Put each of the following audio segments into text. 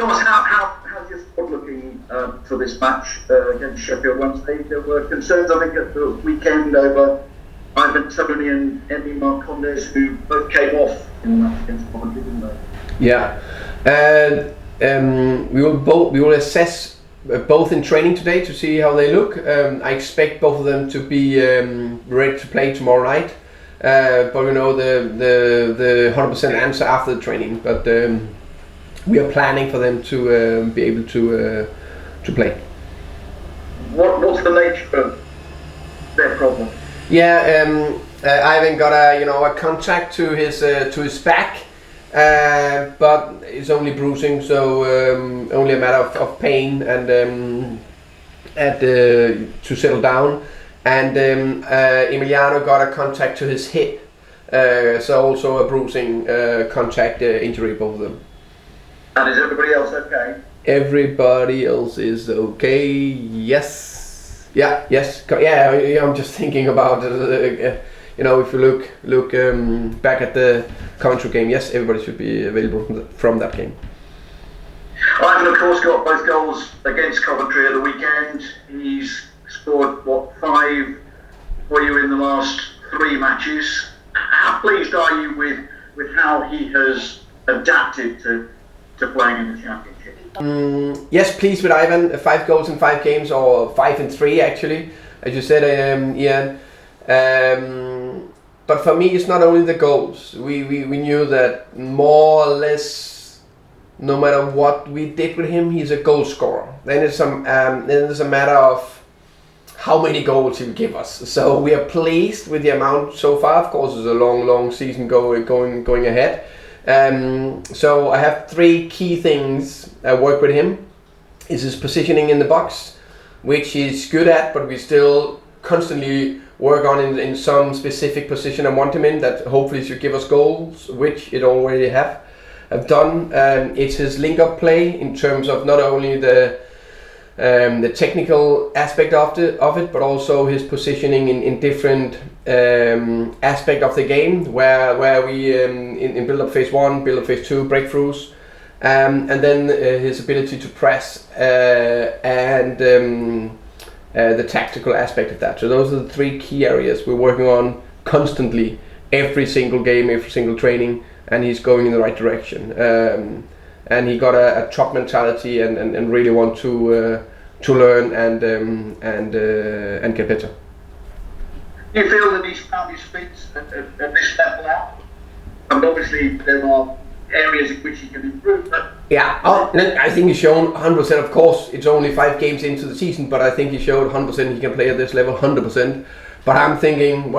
Thomas, how's your squad looking for this match against Sheffield Wednesday? There were concerns, I think, at the weekend over Ivan Toney and Emi Marcondes, who both came off in the match against Brentford, didn't they? Yeah, we will assess both in training today to see how they look. I expect both of them to be ready to play tomorrow night, but we know the 100% answer after the training. But we are planning for them to be able to play. What's the nature of their problem? Yeah, Ivan got a contact to his back, but it's only bruising, so only a matter of pain and to settle down. And Emiliano got a contact to his hip, so also a bruising contact injury, both of them. And is everybody else okay? Everybody else is okay. Yes. Yeah. Yes. Yeah. I'm just thinking about if you look back at the Coventry game. Yes, everybody should be available from that game. Ivan, of course, got both goals against Coventry at the weekend. He's scored 5 for you in the last 3 matches. How pleased are you with how he has adapted to playing in the Championship? Yes, pleased with Ivan. 5 goals in 5 games, or 5 in 3 actually, as you said, Ian. But for me, it's not only the goals. We knew that more or less, no matter what we did with him, he's a goal scorer. Then it's a matter of how many goals he will give us. So we are pleased with the amount so far. Of course, there's a long season going ahead. So I have 3 key things I work with him. Is his positioning in the box, which he's good at, but we still constantly work on in some specific position I want him in that hopefully should give us goals, which it already have done. It's his link-up play in terms of not only the technical aspect of it, but also his positioning in different aspect of the game, where we in build-up phase 1, build-up phase 2, breakthroughs, and then his ability to press and the tactical aspect of that. So those are the 3 key areas we're working on constantly, every single game, every single training, and he's going in the right direction. And he got a top mentality and really want to learn and get better. Do you feel that he's found his feet at this level out? And obviously there are areas in which he can improve. But yeah, I think he's shown 100%. Of course, it's only 5 games into the season, but I think he showed 100% he can play at this level, 100%. But I'm thinking,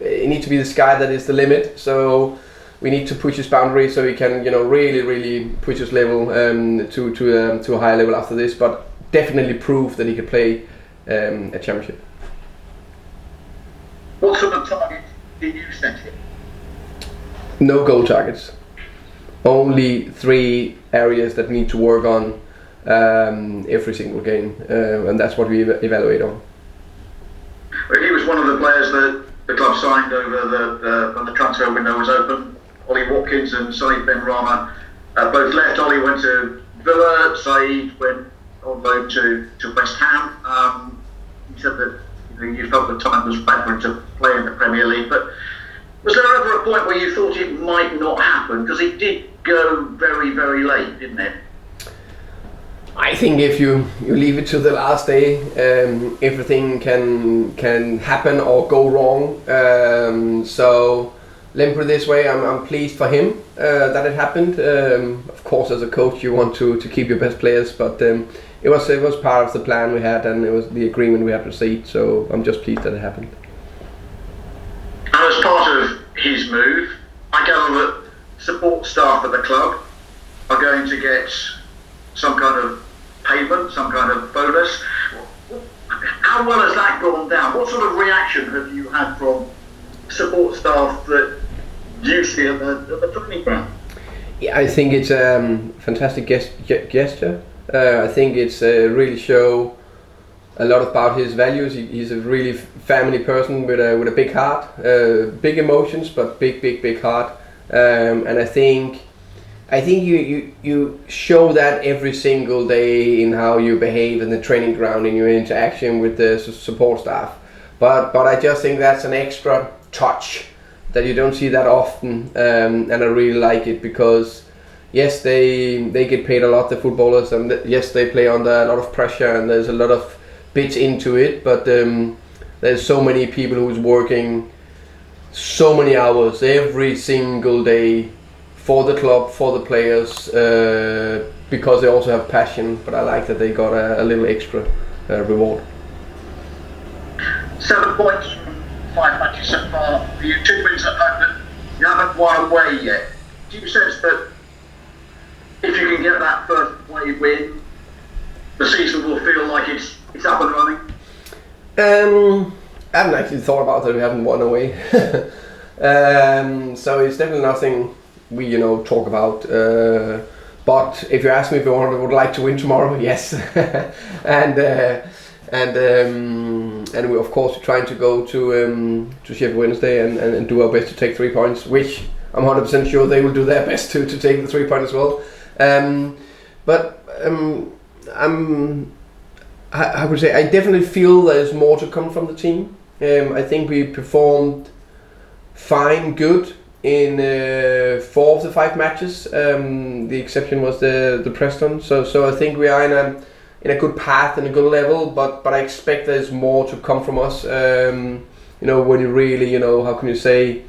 it needs to be the sky that is the limit. So we need to push his boundary so he can, really push his level to a higher level after this. But definitely prove that he can play a championship. What sort of targets do you set him? No goal targets. Only 3 areas that need to work on every single game, and that's what we evaluate on. Well, he was one of the players that the club signed over when the transfer window was open. Ollie Watkins and Saeed Benrahma both left. Ollie went to Villa. Saeed went on loan to West Ham. He said that you felt the time was right for him to play in the Premier League, but was there ever a point where you thought it might not happen? Because it did go very, very late, didn't it? I think if you leave it to the last day, everything can happen or go wrong. So let me put it this way: I'm pleased for him that it happened. Of course, as a coach, you want to keep your best players, but it was part of the plan we had, and it was the agreement we had with Saeed. So I'm just pleased that it happened. And as part of his move, I gather that support staff at the club are going to get some kind of payment, some kind of bonus. How well has that gone down? What sort of reaction have you had from support staff that you see at the training ground? Yeah, I think it's a fantastic gesture. I think it's really show a lot about his values. He's a really family person with a big heart, big emotions, but big heart. And I think I think you show that every single day in how you behave in the training ground, in your interaction with the support staff. But I just think that's an extra touch that you don't see that often, and I really like it because yes, they get paid a lot, the footballers, and yes, they play under a lot of pressure and there's a lot of bits into it. But there's so many people who's working so many hours every single day for the club, for the players, because they also have passion. But I like that they got a little extra reward. 7 points from 5 matches so far. You 2 wins at home, but you haven't won away yet. Do you sense that if you can get that first away win, the season will feel like it's up and running? I haven't actually thought about that. We haven't won away, so it's definitely nothing we talk about. But if you ask me if I would like to win tomorrow, yes, and we of course trying to go to Sheffield Wednesday and do our best to take 3 points, which I'm 100% sure they will do their best to take the 3 points as well. I would say I definitely feel there's more to come from the team. I think we performed fine, good in 4 of the 5 matches. The exception was the Preston. So I think we are in a good path and a good level. But I expect there's more to come from us. When you really how can you say,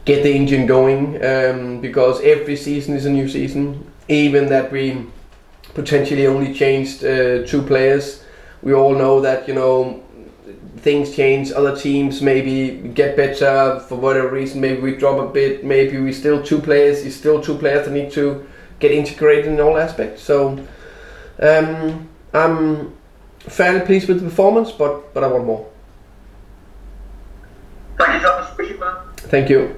get the engine going, because every season is a new season. Even that we potentially only changed 2 players, we all know that things change. Other teams maybe get better for whatever reason. Maybe we drop a bit. Maybe we still 2 players. It's still 2 players that need to get integrated in all aspects. So I'm fairly pleased with the performance, but I want more. Thank you, Thomas. Thank you.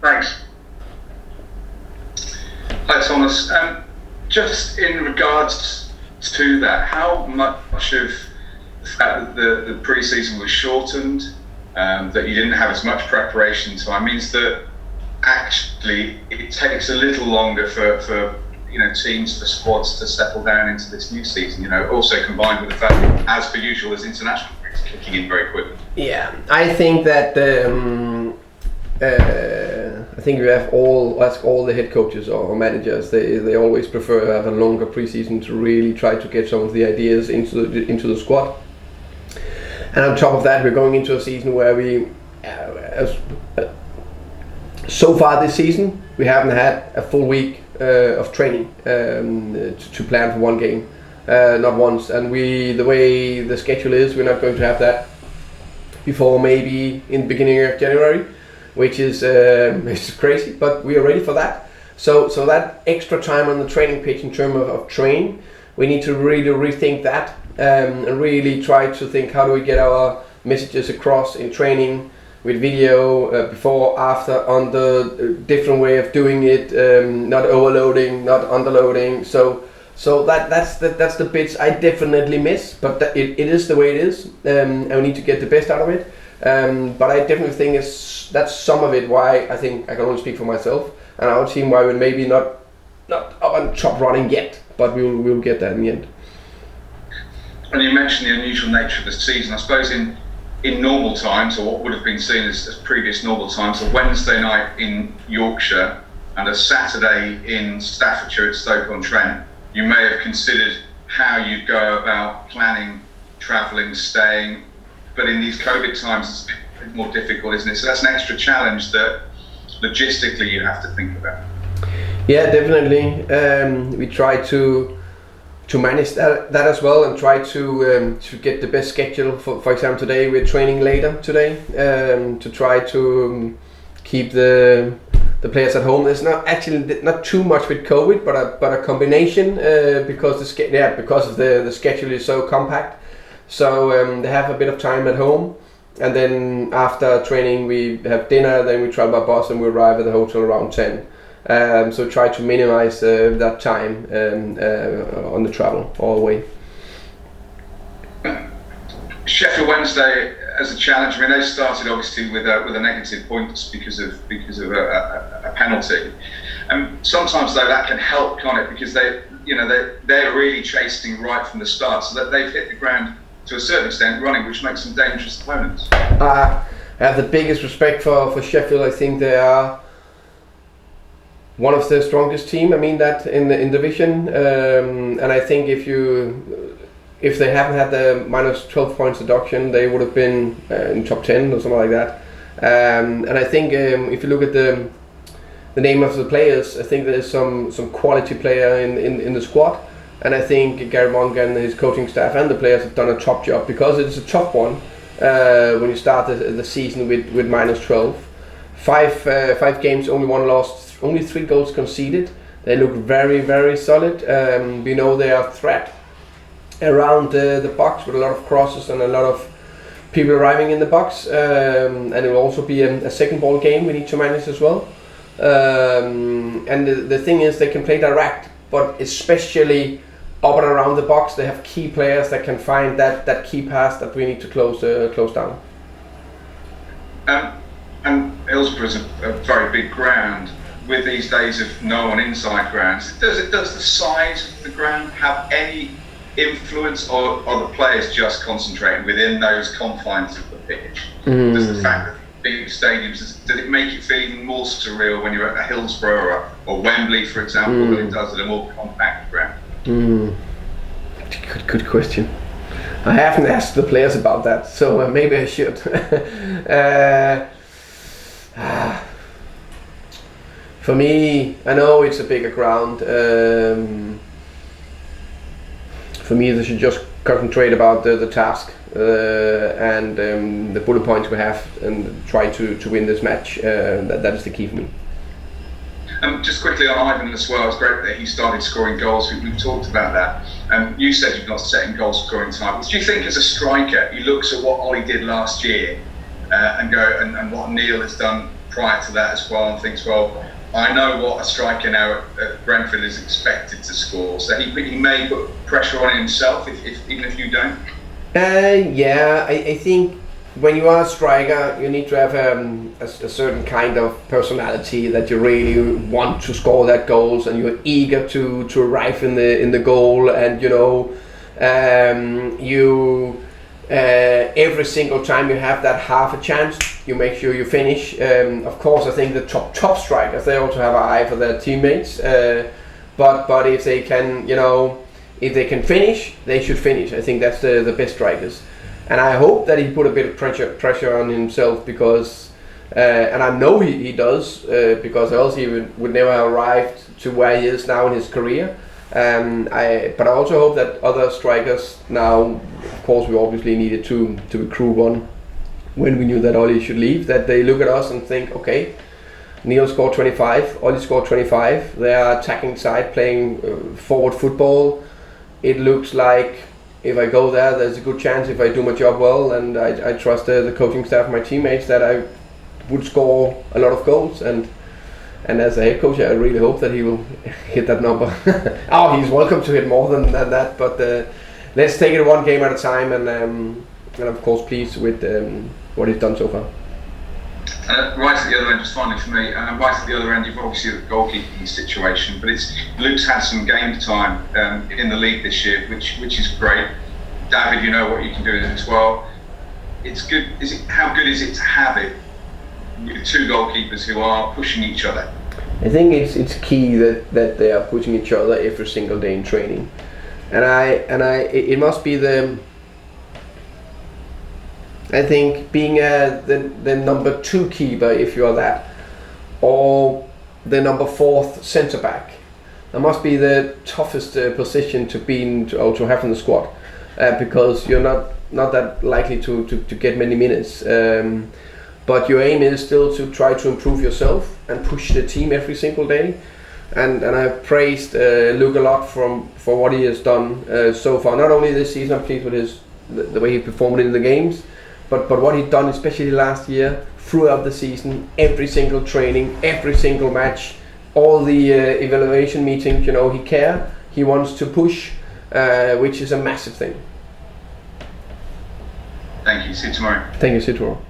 Thanks. Hi, Thomas. Just in regards to that, how much of the fact that the pre-season was shortened, that you didn't have as much preparation time, means that actually it takes a little longer for teams, for squads to settle down into this new season, also combined with the fact that, as per usual, there's international breaks kicking in very quickly. Yeah, I think that I think you have ask all the head coaches or managers. They always prefer to have a longer preseason to really try to get some of the ideas into the squad. And on top of that, we're going into a season where we, so far this season, we haven't had a full week of training to plan for one game, not once. And the way the schedule is, we're not going to have that before maybe in the beginning of January, which is crazy, but we are ready for that. So that extra time on the training pitch in terms of training, we need to really rethink that and really try to think, how do we get our messages across in training with video, before, after, on the different way of doing it, not overloading, not underloading. So that's the bits I definitely miss, but it is the way it is, and we need to get the best out of it. But I definitely think that's some of it why I think I can only speak for myself and our team, why we're maybe not up on top running yet, but we'll get there in the end. And you mentioned the unusual nature of the season. I suppose in normal times, or what would have been seen as previous normal times, a Wednesday night in Yorkshire and a Saturday in Staffordshire at Stoke-on-Trent, you may have considered how you'd go about planning, travelling, staying. But in these COVID times, it's a bit more difficult, isn't it? So that's an extra challenge that logistically you have to think about. Yeah, definitely. We try to manage that as well, and try to get the best schedule. For example, today we're training later today, to try to keep the players at home. There's not too much with COVID, but a combination, because of the schedule is so compact. So they have a bit of time at home, and then after training we have dinner, then we travel by bus and we arrive at the hotel around 10. So try to minimize that time on the travel all the way. Sheffield Wednesday as a challenge. I mean, they started obviously with a negative points because of a penalty. Sometimes though that can help, can't it? Because they're really chasing right from the start, so that they've hit the ground to a certain extent running, which makes them dangerous opponents. I have the biggest respect for Sheffield. I think they are one of the strongest team. I mean that in division, and I think if they haven't had the minus 12 points deduction, they would have been in top 10 or something like that. And I think if you look at the name of the players, I think there's some quality player in the squad, and I think Gary Monk and his coaching staff and the players have done a top job, because it's a tough one when you start the season with minus 12. Five games, only one loss, only 3 goals conceded. They look very, very solid. We know they are a threat around the box with a lot of crosses and a lot of people arriving in the box, and it will also be a second ball game we need to manage as well. And the thing is, they can play direct, but especially up and around the box, they have key players that can find that key pass that we need to close down. And Hillsborough is a very big ground. With these days of no one inside grounds, does the size of the ground have any influence, or are the players just concentrating within those confines of the pitch? Does the fact that big stadiums, does it make it feel even more surreal when you're at a Hillsborough or Wembley, for example, than it does at a more compact ground? Good question. I haven't asked the players about that, so maybe I should. For me, I know it's a bigger ground. For me, they should just concentrate about the task and the bullet points we have, and try to win this match. That is the key for me. Just quickly on Ivan as well, it's great that he started scoring goals. We've talked about that. You said you've not set in goal scoring titles. Do you think as a striker, he looks at what Ollie did last year and what Neil has done prior to that as well, and thinks, well, I know what a striker now at Brentford is expected to score, so he may put pressure on himself even if you don't? I think when you are a striker, you need to have a certain kind of personality, that you really want to score that goals, and you're eager to arrive in the goal, and every single time you have that half a chance, you make sure you finish. Of course, I think the top strikers, they also have an eye for their teammates, but if they can, if they can finish, they should finish. I think that's the best strikers, and I hope that he put a bit of pressure on himself, because and I know he does, because else he would never have arrived to where he is now in his career. But I also hope that other strikers now, of course we obviously needed to recruit one when we knew that Ollie should leave, that they look at us and think, okay, Neil scored 25, Ollie scored 25, they are attacking side playing forward football. It looks like if I go there's a good chance, if I do my job well, and I trust the coaching staff, my teammates, that I would score a lot of goals, and as a head coach, I really hope that he will hit that number. He's welcome to hit more than that, but let's take it one game at a time, and of course pleased with what he's done so far. Right at the other end, just finally for me, right at the other end, you've obviously got the goalkeeping situation, but Luke's had some game time in the league this year, which is great. David, you know what you can do as well. It's good. How good is it to have it with 2 goalkeepers who are pushing each other? I think it's key that they are pushing each other every single day in training, and it must be I think being the number 2 keeper, if you are that, or the number 4th centre back, that must be the toughest position to have in the squad, because you're not that likely to get many minutes. But your aim is still to try to improve yourself and push the team every single day. And I've praised Luke a lot for what he has done so far. Not only this season, I'm pleased with the way he performed in the games, but what he's done, especially last year, throughout the season, every single training, every single match, all the evaluation meetings. He cares. He wants to push, which is a massive thing. Thank you. See you tomorrow. Thank you. See you tomorrow.